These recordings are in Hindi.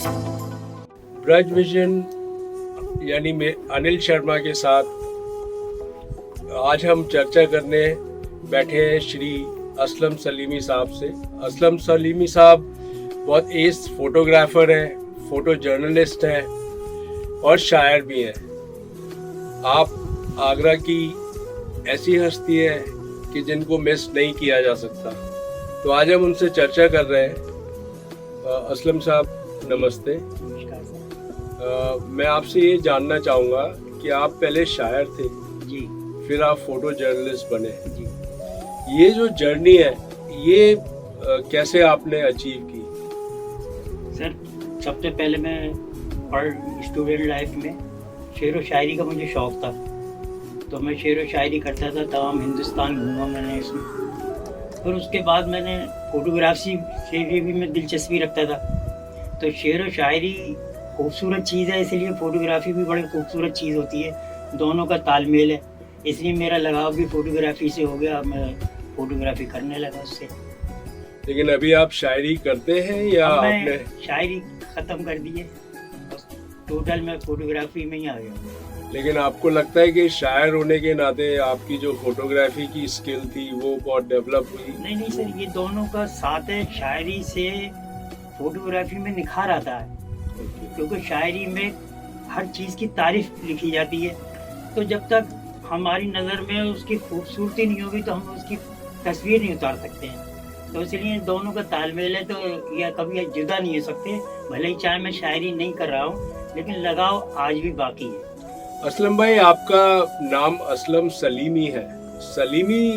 ब्रज विजन यानी मैं अनिल शर्मा के साथ आज हम चर्चा करने बैठे हैं श्री असलम सलीमी साहब से। असलम सलीमी साहब बहुत एज फोटोग्राफर हैं, फोटो जर्नलिस्ट हैं और शायर भी हैं। आप आगरा की ऐसी हस्ती है कि जिनको मिस नहीं किया जा सकता। तो आज हम उनसे चर्चा कर रहे हैं। असलम साहब नमस्ते। मैं आपसे ये जानना चाहूँगा कि आप पहले शायर थे जी, फिर आप फोटो जर्नलिस्ट बने जी। ये जो जर्नी है ये कैसे आपने अचीव की? सर सबसे पहले मैं स्टूडेंट लाइफ में शेर व शायरी का मुझे शौक़ था, तो मैं शेर व शायरी करता था। तमाम हिंदुस्तान घूमा मैंने इसमें। फिर उसके बाद मैंने फोटोग्राफी से भी मैं दिलचस्पी रखता था। तो शेर व शायरी खूबसूरत चीज़ है, इसलिए फ़ोटोग्राफी भी बड़ी खूबसूरत चीज़ होती है। दोनों का तालमेल है, इसलिए मेरा लगाव भी फ़ोटोग्राफी से हो गया। मैं फ़ोटोग्राफी करने लगा उससे। लेकिन अभी आप शायरी करते हैं या आपने शायरी ख़त्म कर दी है, बस टोटल मैं फ़ोटोग्राफी में ही आ गया। लेकिन आपको लगता है कि शायर होने के नाते आपकी जो फोटोग्राफी की स्किल थी वो बहुत डेवलप हुई? नहीं सर, ये दोनों का साथ है। शायरी से फ़ोटोग्राफी में निखार आता है, क्योंकि शायरी में हर चीज़ की तारीफ लिखी जाती है। तो जब तक हमारी नज़र में उसकी खूबसूरती नहीं होगी तो हम उसकी तस्वीर नहीं उतार सकते हैं। तो इसलिए दोनों का तालमेल है, तो यह कभी जुदा नहीं हो सकते। भले ही चाहे मैं शायरी नहीं कर रहा हूँ, लेकिन लगाव आज भी बाकी है। असलम भाई, आपका नाम असलम सलीमी है। सलीमी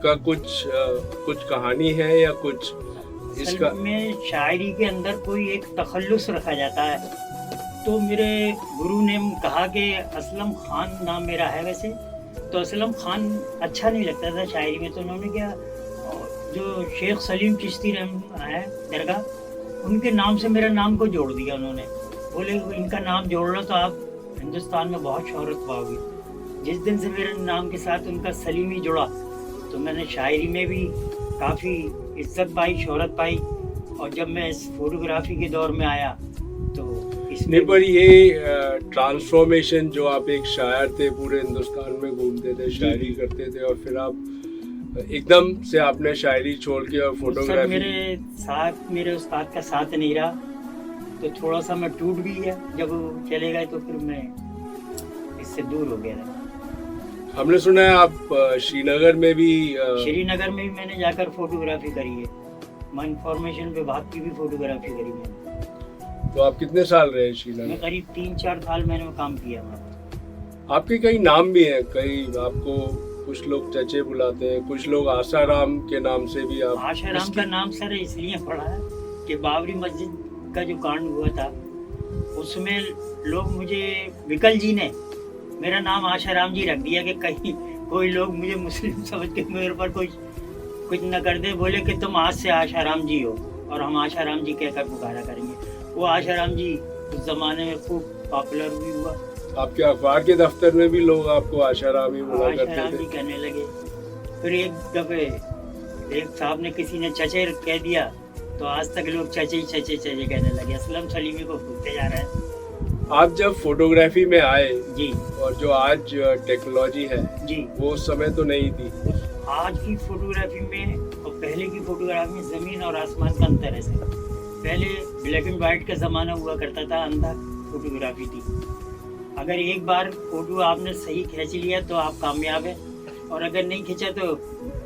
का कुछ कहानी है या कुछ इसका? में शायरी के अंदर कोई एक तखल्लुस रखा जाता है। तो मेरे गुरु ने कहा कि असलम खान नाम मेरा है वैसे, तो असलम खान अच्छा नहीं लगता था शायरी में। तो उन्होंने क्या, जो शेख सलीम चिश्ती है दरगाह, उनके नाम से मेरा नाम को जोड़ दिया उन्होंने। बोले इनका नाम जोड़ लो तो आप हिंदुस्तान में बहुत शोहरत पाओगे। जिस दिन से मेरे नाम के साथ उनका सलीमी जुड़ा, तो मैंने शायरी में भी काफ़ी इज्जत पाई, शोहरत पाई। और जब मैं इस फोटोग्राफी के दौर में आया तो इसमें पर ये ट्रांसफॉर्मेशन, जो आप एक शायर थे, पूरे हिंदुस्तान में घूमते थे, शायरी करते थे, और फिर आप एकदम से आपने शायरी छोड़ के और फोटोग्राफी। मेरे साथ मेरे उस्ताद का साथ नहीं रहा, तो थोड़ा सा मैं टूट भी गया। जब वो चले गए तो फिर मैं इससे दूर हो गया। हमने सुना है आप श्रीनगर में भी मैंने जाकर फोटोग्राफी करी है। मैं इंफॉर्मेशन विभाग की भी फोटोग्राफी करी मैंने। तो आप कितने साल रहे श्रीनगर? मैं करीब 3-4 साल मैंने काम किया। आपके कई नाम भी हैं, कई आपको कुछ लोग चचे बुलाते हैं, कुछ लोग आशाराम के नाम से भी। आप आशाराम का नाम सर इसलिए पड़ा है कि बाबरी मस्जिद का जो कांड हुआ था, उसमें लोग मुझे विकल जी ने मेरा नाम आशाराम जी रख दिया कि कहीं कोई लोग मुझे मुस्लिम समझ के मेरे पर कुछ न कर दे। बोले कि तुम आज से आशाराम जी हो और हम आशाराम जी कहकर पुकारा करेंगे। वो आशाराम जी उस जमाने में खूब पॉपुलर भी हुआ। आपके अखबार के दफ्तर में भी लोग आपको आशाराम ही बोला करते थे? आशाराम जी कहने लगे। फिर एक दफे एक साहब ने, किसी ने चचे कह दिया, तो आज तक लोग चचे कहने लगे। असलम सलीमी को भूलते जा रहे हैं। आप जब फोटोग्राफी में आए जी, और जो आज टेक्नोलॉजी है जी, वो उस समय तो नहीं थी। आज की फोटोग्राफी में और पहले की फोटोग्राफी में ज़मीन और आसमान का अंतर है सर। पहले ब्लैक एंड वाइट का ज़माना हुआ करता था, अंधा फोटोग्राफी थी। अगर एक बार फोटो आपने सही खींच लिया तो आप कामयाब हैं, और अगर नहीं खींचा तो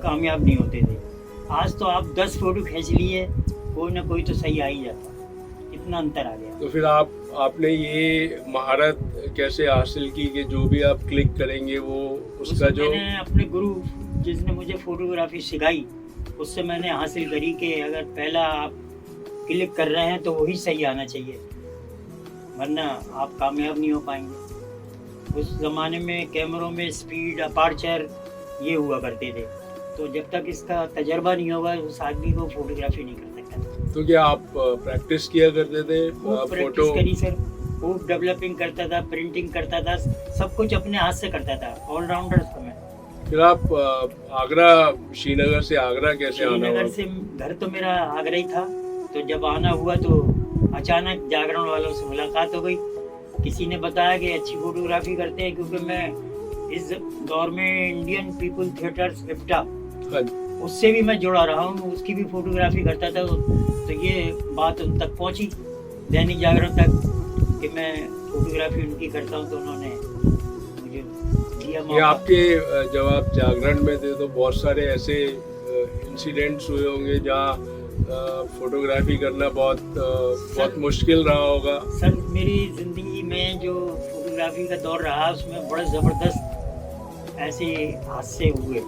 कामयाब नहीं होते थे। आज तो आप 10 फोटो खींच लिए, कोई ना कोई तो सही आ ही जाता। इतना अंतर आ गया। तो फिर आपने ये महारत कैसे हासिल की कि जो भी आप क्लिक करेंगे वो उसका जो? मैंने अपने गुरु जिसने मुझे फोटोग्राफी सिखाई, उससे मैंने हासिल करी कि अगर पहला आप क्लिक कर रहे हैं तो वही सही आना चाहिए, वरना आप कामयाब नहीं हो पाएंगे। उस ज़माने में कैमरों में स्पीड, अपार्चर ये हुआ करते थे। तो जब तक इसका तजर्बा नहीं होगा उस आदमी को फोटोग्राफी नहीं कर सकता। तो क्या आप प्रैक्टिस किया करते थे? प्रैक्टिस करी सर, खूब डेवलपिंग करता था, प्रिंटिंग करता था, सब कुछ अपने हाथ से करता था। ऑलराउंडर था मैं। फिर आप आगरा, श्रीनगर से आगरा कैसे आना हुआ? श्रीनगर से घर तो मेरा आगरा ही था, तो जब आना हुआ तो अचानक जागरण वालों से मुलाकात हो गई। किसी ने बताया कि अच्छी फोटोग्राफी करते हैं, क्योंकि मैं इस दौर में इंडियन पीपल थिएटर्स इफ्टा हाँ जी। उससे भी मैं जुड़ा रहा हूँ, उसकी भी फोटोग्राफी करता था। तो ये बात उन तक पहुँची, दैनिक जागरण तक, कि मैं फोटोग्राफी उनकी करता हूँ। तो उन्होंने मुझे दिया ये मौका। आपके जब आप जागरण में थे तो बहुत सारे ऐसे इंसिडेंट्स हुए होंगे जहाँ फोटोग्राफी करना बहुत मुश्किल रहा होगा। सर, मेरी जिंदगी में जो फोटोग्राफी का दौर रहा उसमें बड़े जबरदस्त ऐसे हादसे हुए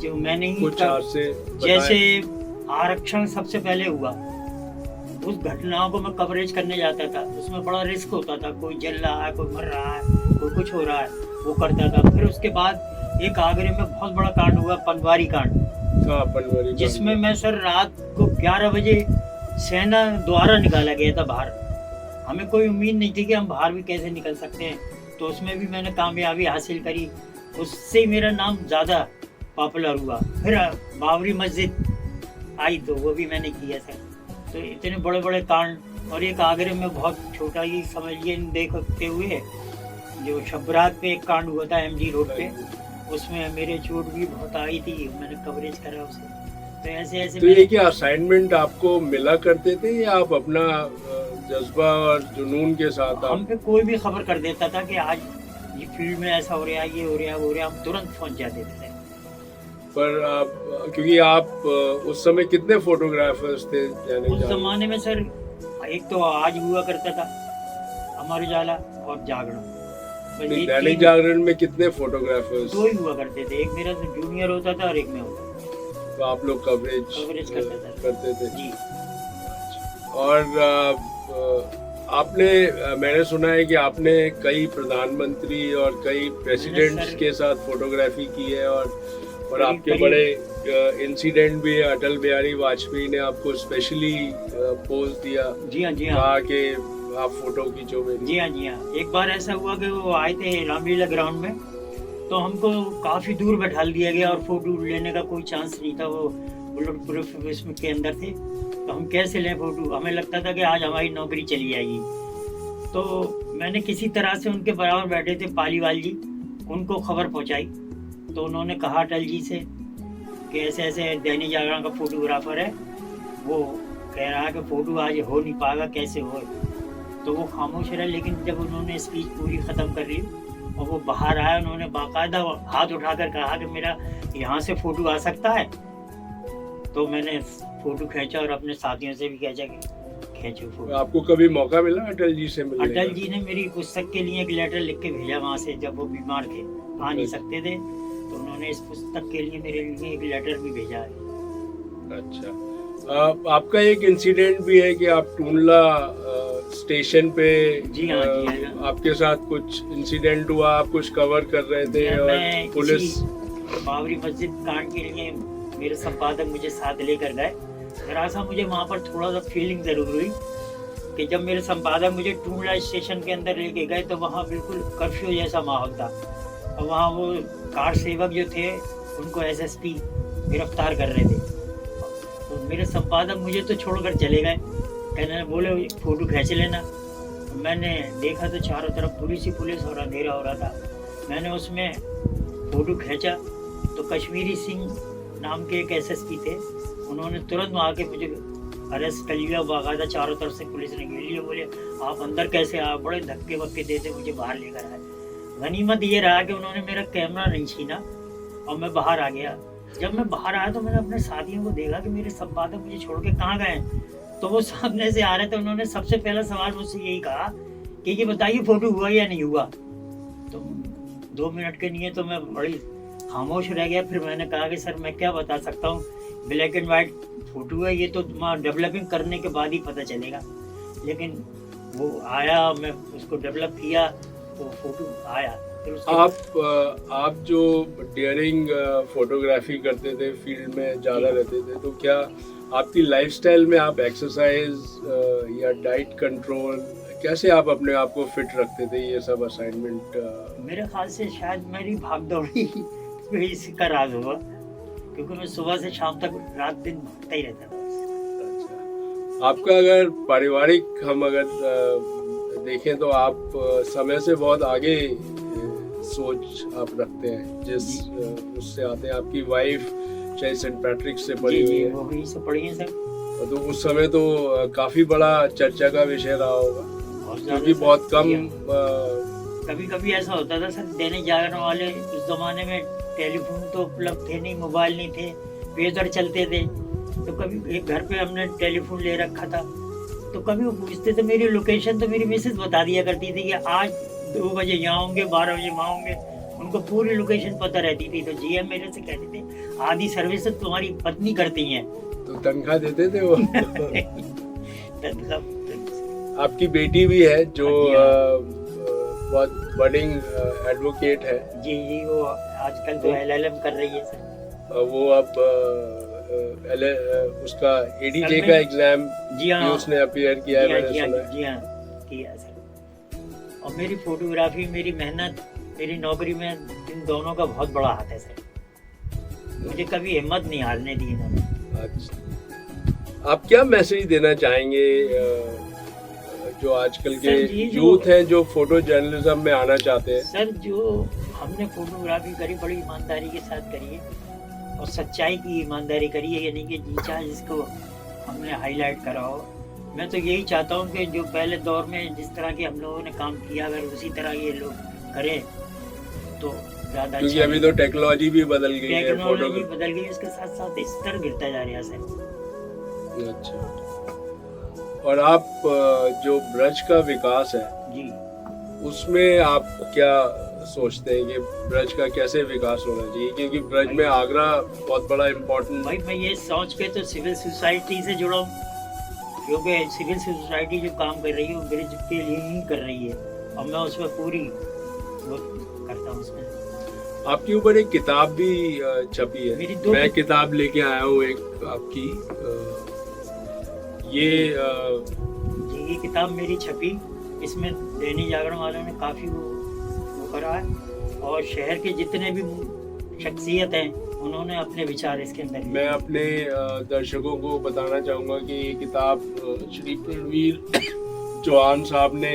जो मैंने ही कुछ हादसे जैसे आरक्षण सबसे पहले हुआ, उस घटनाओं को मैं कवरेज करने जाता था। उसमें बड़ा रिस्क होता था, कोई जल रहा है, कोई मर रहा है, कोई कुछ हो रहा है, वो करता था। फिर उसके बाद एक आगरे में बहुत बड़ा कांड हुआ, पनवारी कांड, जिसमें मैं सर रात को 11 बजे सेना द्वारा निकाला गया था बाहर। हमें कोई उम्मीद नहीं थी कि हम बाहर भी कैसे निकल सकते हैं, तो उसमें भी मैंने कामयाबी हासिल करी। उससे मेरा नाम ज़्यादा पॉपुलर हुआ। फिर बाबरी मस्जिद आई तो वो भी मैंने किया सर। तो इतने बड़े बड़े कांड, और एक आगरे में बहुत छोटा ही समझिए देखते हुए जो शबरात पे एक कांड हुआ था MG रोड पे, उसमें मेरे चोट भी बहुत आई थी, मैंने कवरेज करा उसे। तो ऐसे तो ये क्या असाइनमेंट आपको मिला करते थे या आप अपना जज्बा और जुनून के साथ हम पे कोई भी खबर कर देता था कि आज ये फील्ड में ऐसा हो रहा है, ये हो रहा है, वो हो रहा है, हम तुरंत पहुंच जाते थे। पर आप, क्योंकि आप उस समय कितने फोटोग्राफर्स थे उस जमाने में सर? एक तो आज हुआ करता था अमर उजाला और जागरण। दैनिक जागरण में कितने फोटोग्राफर्स? 2 ही हुआ करते थे, एक मेरा तो जूनियर होता था और एक मैं होता था। तो आप लोग कवरेज करते थे जी। और आपने, मैंने सुना है कि आपने कई प्रधानमंत्री और कई प्रेसिडेंट्स के साथ फोटोग्राफी की है, और आपके बड़े इंसिडेंट भी है। अटल बिहारी वाजपेयी ने आपको स्पेशली पोज दिया। जी हाँ, जी हाँ, कहा कि आप फोटो खींचो मेरी। जी हाँ, जी हाँ। एक बार ऐसा हुआ कि वो आए थे रामलीला ग्राउंड में, तो हमको काफ़ी दूर बैठा दिया गया और फोटो लेने का कोई चांस नहीं था। वो बुलेट प्रूफ इसमें के अंदर थे, तो हम कैसे लें फोटो? हमें लगता था कि आज हमारी नौकरी चली जाएगी। तो मैंने किसी तरह से उनके बराबर बैठे थे पालीवाल जी, उनको खबर पहुंचाई। तो उन्होंने कहा अटल जी से कि ऐसे ऐसे दैनिक जागरण का फोटोग्राफर है, वो कह रहा है कि फ़ोटो आज हो नहीं पाएगा, कैसे हो। तो वो खामोश रहे, लेकिन जब उन्होंने स्पीच पूरी ख़त्म कर ली और वो बाहर आया, उन्होंने बाकायदा हाथ उठाकर कहा कि मेरा यहाँ से फ़ोटो आ सकता है। तो मैंने फ़ोटो खींचा और अपने साथियों से भी खींचा कि खींचो फ़ोटो। आपको कभी मौका मिला अटल जी से मिलने का? अटल जी ने मेरी पुस्तक के लिए एक लेटर लिख के भेजा वहाँ से, जब वो बीमार थे, आ नहीं सकते थे, तो उन्होंने इस पुस्तक के लिए मेरे लिए एक लेटर भी भेजा है। अच्छा, आपका एक इंसिडेंट भी है कि आप टूंडला स्टेशन पे, जी हाँ, जी हाँ, आपके साथ कुछ इंसिडेंट हुआ, आप कुछ कवर कर रहे थे और पुलिस बाबरी मस्जिद कांड के लिए मेरे संपादक मुझे साथ लेकर गए। जरा सा मुझे वहाँ पर थोड़ा सा फीलिंग जरूर हुई कि जब मेरे संपादक मुझे टूंडला स्टेशन के अंदर लेके गए तो वहाँ बिल्कुल कर्फ्यू जैसा माहौल था, और वहाँ वो कार सेवक जो थे उनको SSP गिरफ्तार कर रहे थे। तो मेरे संपादक मुझे तो छोड़कर चले गए, कहने बोले फ़ोटो खींच लेना। मैंने देखा तो चारों तरफ पुलिस ही पुलिस और अंधेरा हो रहा था। मैंने उसमें फ़ोटो खींचा तो कश्मीरी सिंह नाम के एक SSP थे, उन्होंने तुरंत वहाँ के मुझे अरेस्ट कर लिया। बाकायदा चारों तरफ से पुलिस ने घेर लिया, बोले आप अंदर कैसे आए? बड़े धक्के वक्के देते मुझे बाहर लेकर आए। गनीमत ये रहा कि उन्होंने मेरा कैमरा नहीं छीना और मैं बाहर आ गया। जब मैं बाहर आया तो मैंने अपने साथियों को देखा कि मेरे संपादक मुझे छोड़ के कहाँ गए, तो वो सामने से आ रहे थे। उन्होंने सबसे पहला सवाल मुझसे यही कहा कि ये बताइए फ़ोटो हुआ या नहीं हुआ। तो 2 मिनट के लिए तो मैं बड़ी खामोश रह गया। फिर मैंने कहा कि सर मैं क्या बता सकता हूँ, ब्लैक एंड वाइट फ़ोटो है, ये तो डेवलपिंग करने के बाद ही पता चलेगा। लेकिन वो आया, मैं उसको डेवलप किया तो फ़ोटो आया। आप जो डेयरिंग फोटोग्राफी करते थे, फील्ड में ज़्यादा रहते थे, तो क्या आपकी लाइफस्टाइल में आप एक्सरसाइज या डाइट कंट्रोल, कैसे आप अपने आप को फिट रखते थे? ये सब असाइनमेंट मेरे ख्याल से शायद मेरी भाग दौड़ी इसका राज होगा, क्योंकि मैं सुबह से शाम तक रात दिन भागता ही रहता था। आपका अगर पारिवारिक हम अगर देखें तो आप समय से बहुत आगे सोच आप रखते हैं, जिस उससे आते हैं। आपकी वाइफ चाहे सेंट पैट्रिक से पढ़ी हुई है, वो भी से पढ़ी है सर। तो उस समय तो काफी बड़ा चर्चा का विषय रहा होगा, क्योंकि बहुत कम कभी कभी ऐसा होता था सर, दैनिक जागरण वाले उस जमाने में टेलीफोन तो उपलब्ध थे नहीं, मोबाइल नहीं थे, पेजर चलते थे। तो कभी एक घर पे हमने टेलीफोन ले रखा था, तो कभी वो पूछते थे मेरी लोकेशन, तो मेरी मिसेज बता दिया करती थी कि आज 2 बजे यहाँ होंगे, 12 बजे वहाँ होंगे। उनको पूरी लोकेशन पता रहती थी। तो जीएम मेरे से कहते थे आधी सर्विस तो तुम्हारी पत्नी करती हैं। तो तनख्वाह देते थे वो? तनख्वाह। आपकी बेटी भी है जो बहुत बडिंग एडवोकेट है। जी जी, वो आजकल तो LLM कर रही है सर। वो अब उसका ADJ का एग्जाम जी हाँ, उसने अपीयर किया है, मैंने सुना है। जी हाँ किया सर। और मेरी फोटोग्राफी, मेरी मेहनत, मेरी नौकरी में इन दोनों का बहुत बड़ा हाथ है सर। मुझे कभी हिम्मत नहीं हारने दी इन्होंने। अच्छा, आप क्या मैसेज देना चाहेंगे जो आजकल के यूथ हैं जो फोटो जर्नलिज्म में आना चाहते हैं? सर, जो हमने फोटोग्राफी करी बड़ी ईमानदारी के साथ करी है और सच्चाई की ईमानदारी करी है, यानी कि जी चाहे जिसको हमने हाईलाइट करा हो। मैं तो यही चाहता हूँ कि जो पहले दौर में जिस तरह के हम लोगों ने काम किया, अगर उसी तरह ये लोग करें तो ज़्यादा। क्योंकि अभी तो टेक्नोलॉजी भी बदल गई है, टेक्नोलॉजी बदल गई, उसके साथ साथ स्तर गिरता जा रहा है सर। अच्छा, और आप जो ब्रज का विकास है जी, उसमें आप क्या सोचते हैं कि ब्रज का कैसे विकास होना चाहिए? क्योंकि ब्रज में आगरा बहुत बड़ा इम्पोर्टेंट। भाई मैं ये सोच के तो सिविल सोसाइटी से जुड़ा हूँ, क्योंकि सिविल सोसाइटी जो काम कर रही है वो ब्रिज के लिए ही कर रही है और मैं उसमें पूरी वो करता हूँ उसमें। आपके ऊपर एक किताब भी छपी है, मेरी मैं किताब लेके आया हूँ एक आपकी, ये किताब मेरी छपी। इसमें दैनिक जागरण वालों ने काफ़ी वो करा है और शहर के जितने भी शख्सियत हैं उन्होंने अपने विचार इसके अंदर। मैं अपने दर्शकों को बताना चाहूँगा कि ये किताब श्री प्रणवीर चौहान साहब ने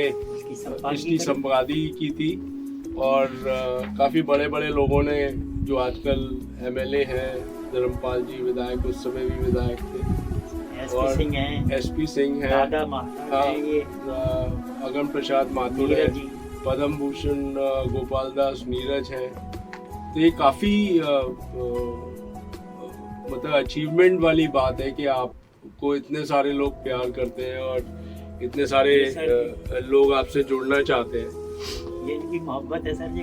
इसकी संपादकी की थी और काफ़ी बड़े बड़े लोगों ने, जो आजकल MLA हैं, धर्मपाल जी विधायक, उस समय भी विधायक थे, SP सिंह हैं, अगम प्रसाद माथुर है, पद्म भूषण गोपाल दास नीरज हैं। तो ये काफ़ी मतलब अचीवमेंट वाली बात है कि आपको इतने सारे लोग प्यार करते हैं और इतने सारे लोग आपसे जुड़ना चाहते हैं। ये इनकी मोहब्बत है सर जी।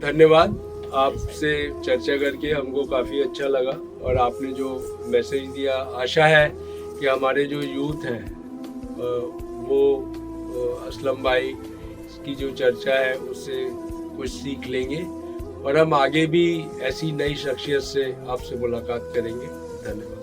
धन्यवाद, आपसे चर्चा करके हमको काफ़ी अच्छा लगा और आपने जो मैसेज दिया, आशा है कि हमारे जो यूथ हैं वो असलम भाई की जो चर्चा है उससे कुछ सीख लेंगे और हम आगे भी ऐसी नई शख्सियत से आपसे मुलाकात करेंगे। धन्यवाद।